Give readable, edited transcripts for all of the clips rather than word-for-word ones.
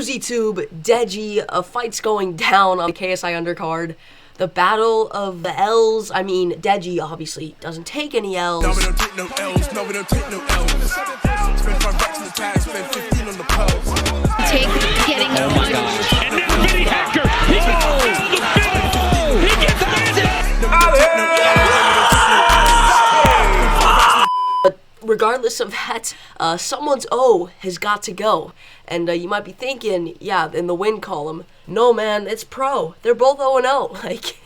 Fousey Tube, Deji, a fight's going down on the KSI undercard. The battle of the L's. I mean, Deji obviously doesn't take any L's. No, we don't take no L's. No, we don't take no L's. Spend 5 racks on the tag, spend 15 on the pearls. Take getting the punch. And now Vinny Hacker. He gets out. He gets out. But regardless of that, someone's O has got to go. And you might be thinking, yeah, in the win column, no man, it's pro. They're both 0-0. Like,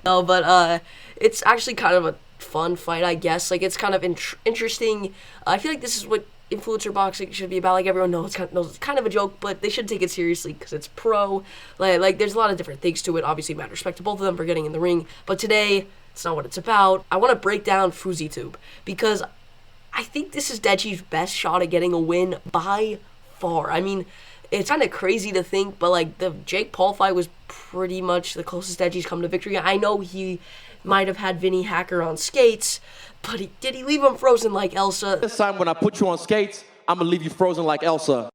no, but it's actually kind of a fun fight, I guess. Like, it's kind of interesting. I feel like this is what influencer boxing should be about. Like, everyone knows it's kind of a joke, but they should take it seriously because it's pro. Like, there's a lot of different things to it. Obviously, mad respect to both of them for getting in the ring. But today, it's not what it's about. I want to break down Fousey Tube because I think this is Deji's best shot at getting a win by far. I mean, it's kind of crazy to think, but like the Jake Paul fight was pretty much the closest Deji's come to victory. I know he might have had Vinny Hacker on skates, but did he leave him frozen like Elsa? This time when I put you on skates, I'm gonna leave you frozen like Elsa.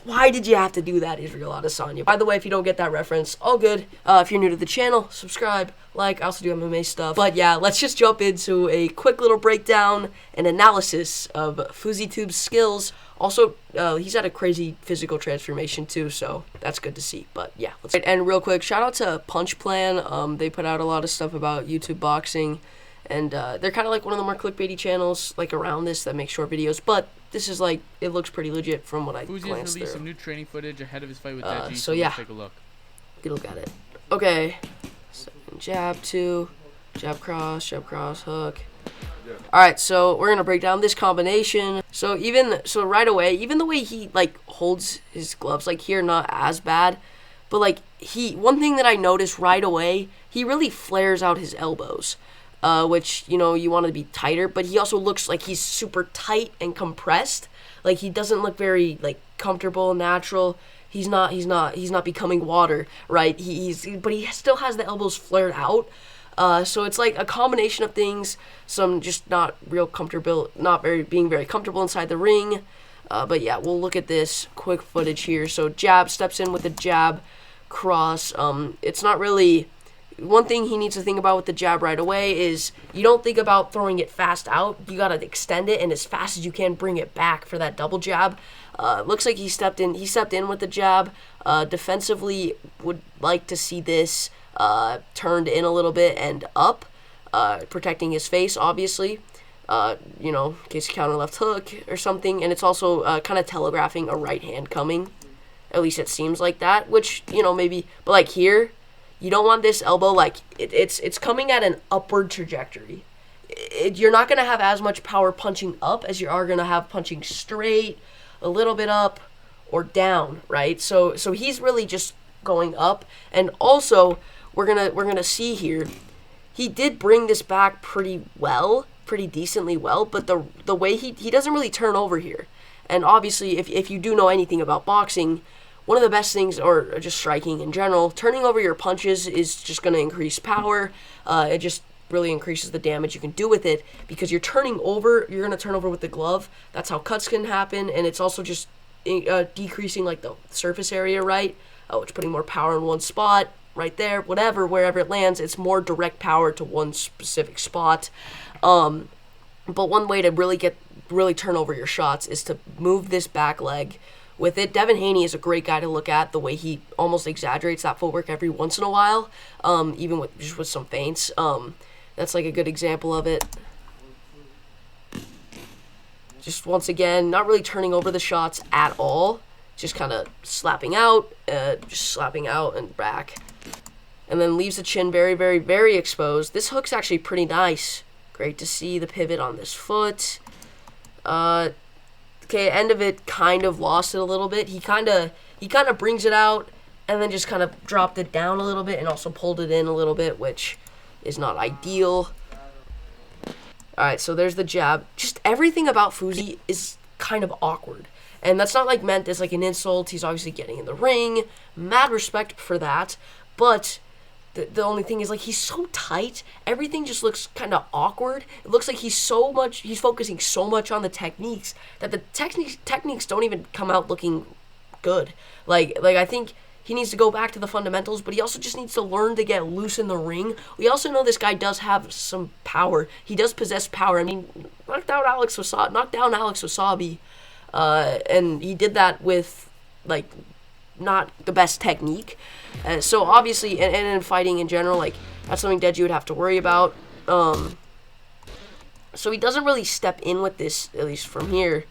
Why did you have to do that, Israel Adesanya? By the way, if you don't get that reference, all good. If you're new to the channel, subscribe, like. I also do MMA stuff. But yeah, let's just jump into a quick little breakdown and analysis of Fousey Tube's skills. Also, he's had a crazy physical transformation too, so that's good to see. But yeah, let's. And real quick, shout out to Punch Plan. They put out a lot of stuff about YouTube boxing. And they're kind of like one of the more clickbaity channels, like around this, that make short videos. But this is like, it looks pretty legit from what I glanced through. Fousey released some new training footage ahead of his fight with Deji, so yeah, let's take a look. Good look at it. Okay, jab 2, jab cross, hook. All right, so we're gonna break down this combination. So right away, even the way he like holds his gloves, like here, not as bad, but like one thing that I noticed right away, he really flares out his elbows. Which, you know, you want to be tighter, but he also looks like he's super tight and compressed. Like, he doesn't look very, like, comfortable, natural. He's not becoming water, right? But he still has the elbows flared out. So it's like a combination of things, some just not real comfortable, being very comfortable inside the ring. But yeah, we'll look at this quick footage here. So jab, steps in with the jab, cross. It's not really... One thing he needs to think about with the jab right away is you don't think about throwing it fast out. You got to extend it and as fast as you can bring it back for that double jab. Looks like he stepped in with the jab. Defensively, would like to see this turned in a little bit and up, protecting his face, obviously. You know, in case you counter left hook or something. And it's also kind of telegraphing a right hand coming. At least it seems like that, which, you know, maybe. But like here... You don't want this elbow, like, it's coming at an upward trajectory. You're not going to have as much power punching up as you are going to have punching straight, a little bit up, or down, right? So he's really just going up. And also, we're gonna see here, he did bring this back pretty decently well, but the way he doesn't really turn over here. And obviously, if you do know anything about boxing, one of the best things, or just striking in general, turning over your punches is just going to increase power. It just really increases the damage you can do with it because you're going to turn over with the glove. That's how cuts can happen, and it's also just decreasing like the surface area, right? It's putting more power in one spot, right there, wherever it lands. It's more direct power to one specific spot. But one way to really turn over your shots is to move this back leg. With it, Devin Haney is a great guy to look at, the way he almost exaggerates that footwork every once in a while, even with some feints. That's like a good example of it. Just once again, not really turning over the shots at all, just kind of slapping out and back. And then leaves the chin very, very, very exposed. This hook's actually pretty nice. Great to see the pivot on this foot. Okay, end of it kind of lost it a little bit. He kind of brings it out and then just kind of dropped it down a little bit and also pulled it in a little bit, which is not ideal. All right, so there's the jab. Just everything about Fousey is kind of awkward. And that's not like meant as like an insult. He's obviously getting in the ring. Mad respect for that. But The only thing is, like, he's so tight. Everything just looks kind of awkward. It looks like he's focusing so much on the techniques that the techniques don't even come out looking good. Like I think he needs to go back to the fundamentals, but he also just needs to learn to get loose in the ring. We also know this guy does have some power. He does possess power. I mean, knocked down Alex Wasabi, and he did that with, like, not the best technique. So obviously, and in fighting in general, like, that's something Deji would have to worry about. So he doesn't really step in with this, at least from here.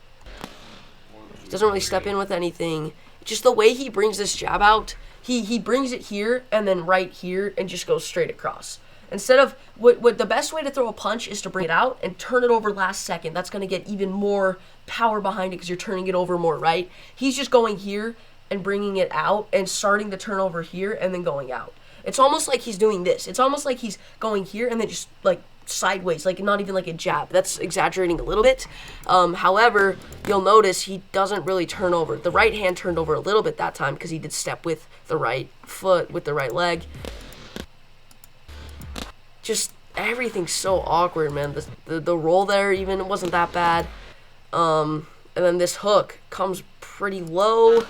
He doesn't really step in with anything. Just the way he brings this jab out, he brings it here and then right here and just goes straight across. Instead of, what the best way to throw a punch is to bring it out and turn it over last second. That's going to get even more power behind it because you're turning it over more, right? He's just going here and bringing it out and starting the turn over here and then going out. It's almost like he's doing this. It's almost like he's going here and then just, like, sideways, like, not even like a jab. That's exaggerating a little bit. However, you'll notice he doesn't really turn over. The right hand turned over a little bit that time because he did step with the right foot, with the right leg. Just everything's so awkward, man. The roll there even, it wasn't that bad. And then this hook comes pretty low.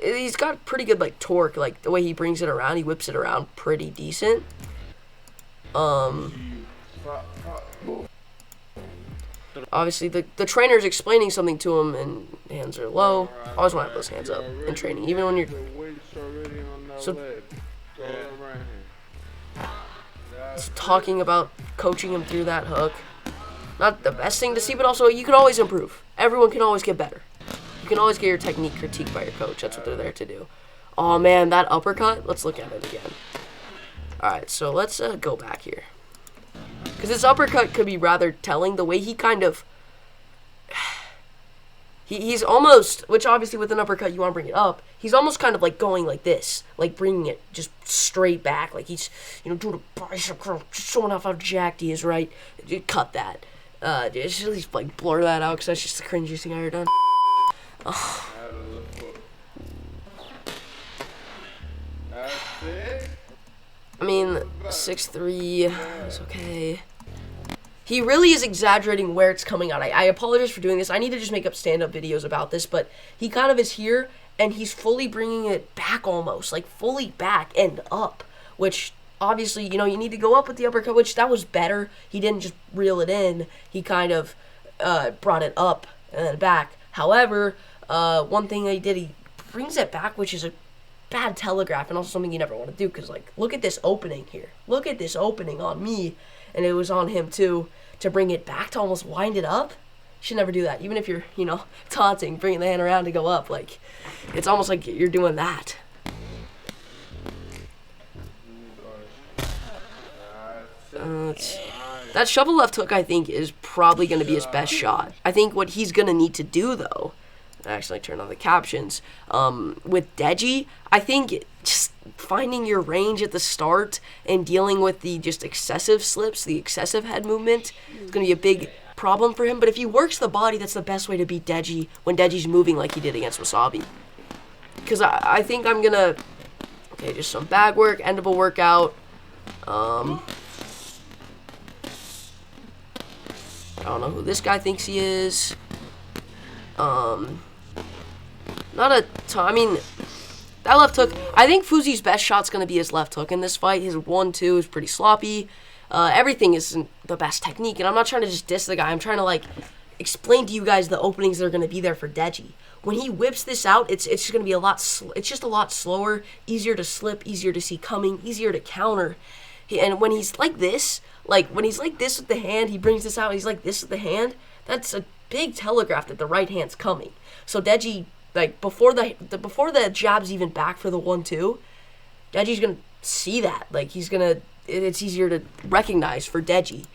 He's got pretty good, like, torque, like the way he brings it around, he whips it around pretty decent. Obviously the trainer's explaining something to him and hands are low. Always want to have those hands up in training, even when you're talking about coaching him through that hook. Not the best thing to see, but also you can always improve. Everyone can always get better. You can always get your technique critiqued by your coach. That's what they're there to do. Oh, man, that uppercut. Let's look at it again. All right, so let's go back here. Because this uppercut could be rather telling. The way he kind of... He's almost... Which, obviously, with an uppercut, you want to bring it up. He's almost kind of, like, going like this. Like, bringing it just straight back. Like, he's, doing a bicep curl. Just showing off how jacked he is, right? Cut that. Just at least, like, blur that out, because that's just the cringiest thing I ever done. Oh. I mean, 6'3", is okay. He really is exaggerating where it's coming out. I apologize for doing this. I need to just make up stand-up videos about this, but he kind of is here, and he's fully bringing it back almost, like fully back and up, which obviously, you need to go up with the uppercut, which that was better. He didn't just reel it in. He kind of brought it up and then back. However, one thing he did, he brings it back, which is a bad telegraph and also something you never want to do, because, like, look at this opening here. Look at this opening on me, and it was on him too, to bring it back, to almost wind it up. You should never do that. Even if you're, taunting, bringing the hand around to go up, like, it's almost like you're doing that. That shovel left hook, I think, is probably going to be his best shot. I think what he's going to need to do, though, actually turn on the captions, with Deji, I think just finding your range at the start and dealing with the just excessive slips, the excessive head movement, is going to be a big problem for him. But if he works the body, that's the best way to beat Deji when Deji's moving like he did against Wasabi. Because I think I'm going to... Okay, just some bag work, endable workout. I don't know who this guy thinks he is. Not a ton. I mean, that left hook, I think Fousey's best shot's going to be his left hook in this fight. His 1-2 is pretty sloppy. Everything isn't the best technique, and I'm not trying to just diss the guy. I'm trying to, like, explain to you guys the openings that are going to be there for Deji. When he whips this out, it's just going to be a lot slower, easier to slip, easier to see coming, easier to counter. And when he's like this, with the hand, he brings this out, and he's like this with the hand, that's a big telegraph that the right hand's coming. So Deji, like, before the jab's even back for the 1-2, Deji's gonna see that. Like, it's easier to recognize for Deji.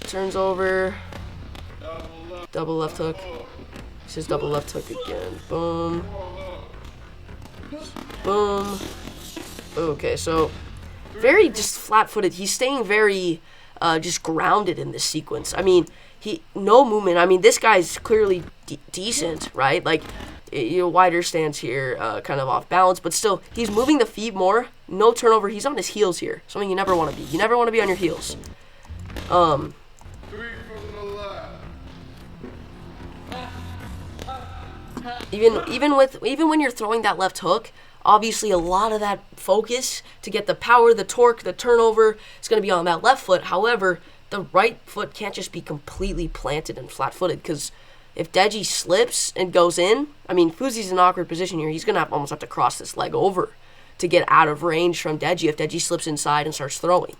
Turns over. Double left hook. This is double left hook again. Boom. Boom. Okay, so very just flat-footed. He's staying very just grounded in this sequence. I mean, no movement. I mean, this guy's clearly decent, right? Like, wider stance here, kind of off balance, but still, he's moving the feet more. No turnover. He's on his heels here. Something you never want to be. You never want to be on your heels. Even when you're throwing that left hook, obviously a lot of that focus to get the power, the torque, the turnover is going to be on that left foot. However, the right foot can't just be completely planted and flat-footed, because if Deji slips and goes in, I mean, Fousey's in an awkward position here. He's going to almost have to cross this leg over to get out of range from Deji if Deji slips inside and starts throwing.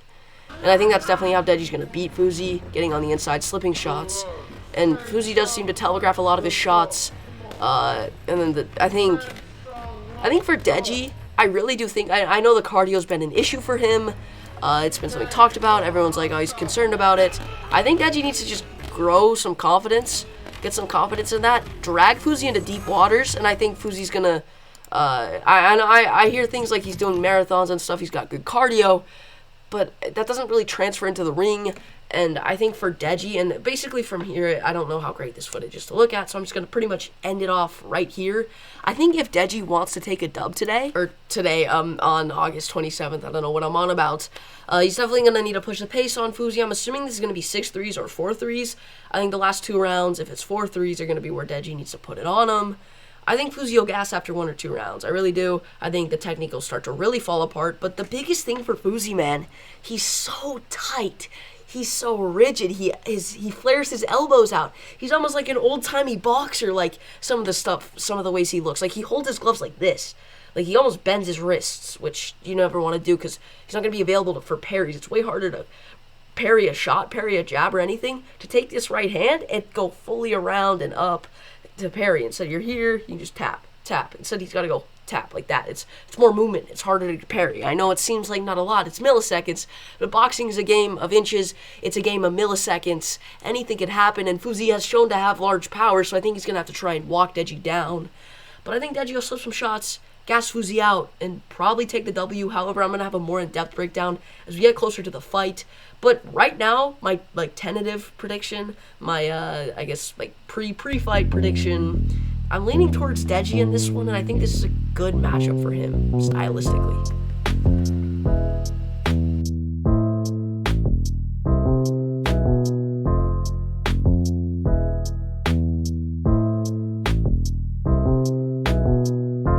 And I think that's definitely how Deji's going to beat Fousey, getting on the inside, slipping shots. And Fousey does seem to telegraph a lot of his shots. And then I think for Deji, I really do think, I know the cardio's been an issue for him. It's been something talked about. Everyone's like, oh, he's concerned about it. I think Deji needs to just grow some confidence, get some confidence in that, drag Fousey into deep waters, and I think Fousey's gonna, I hear things like he's doing marathons and stuff, he's got good cardio, but that doesn't really transfer into the ring. And I think for Deji, and basically from here, I don't know how great this footage is to look at, so I'm just going to pretty much end it off right here. I think if Deji wants to take a dub today, on August 27th, I don't know what I'm on about, he's definitely going to need to push the pace on Fousey. I'm assuming this is going to be 6 threes or 4 threes. I think the last 2 rounds, if it's 4 threes, are going to be where Deji needs to put it on him. I think Fousey will gas after 1 or 2 rounds. I really do. I think the technique will start to really fall apart. But the biggest thing for Fousey, man, he's so tight. He's so rigid. He flares his elbows out. He's almost like an old-timey boxer, like some of the ways he looks. Like, he holds his gloves like this. Like, he almost bends his wrists, which you never want to do because he's not going to be available for parries. It's way harder to parry a shot, parry a jab, or anything. To take this right hand and go fully around and up to parry. Instead, you're here, you just tap. Instead, he's got to go tap like that. It's more movement. It's harder to parry. I know it seems like not a lot. It's milliseconds, but boxing is a game of inches. It's a game of milliseconds. Anything can happen, and Fousey has shown to have large power, so I think he's going to have to try and walk Deji down. But I think Deji will slip some shots, gas Fousey out, and probably take the W. However, I'm going to have a more in-depth breakdown as we get closer to the fight. But right now, my tentative prediction, my I guess pre-fight prediction, I'm leaning towards Deji in this one, and I think this is a good matchup for him stylistically.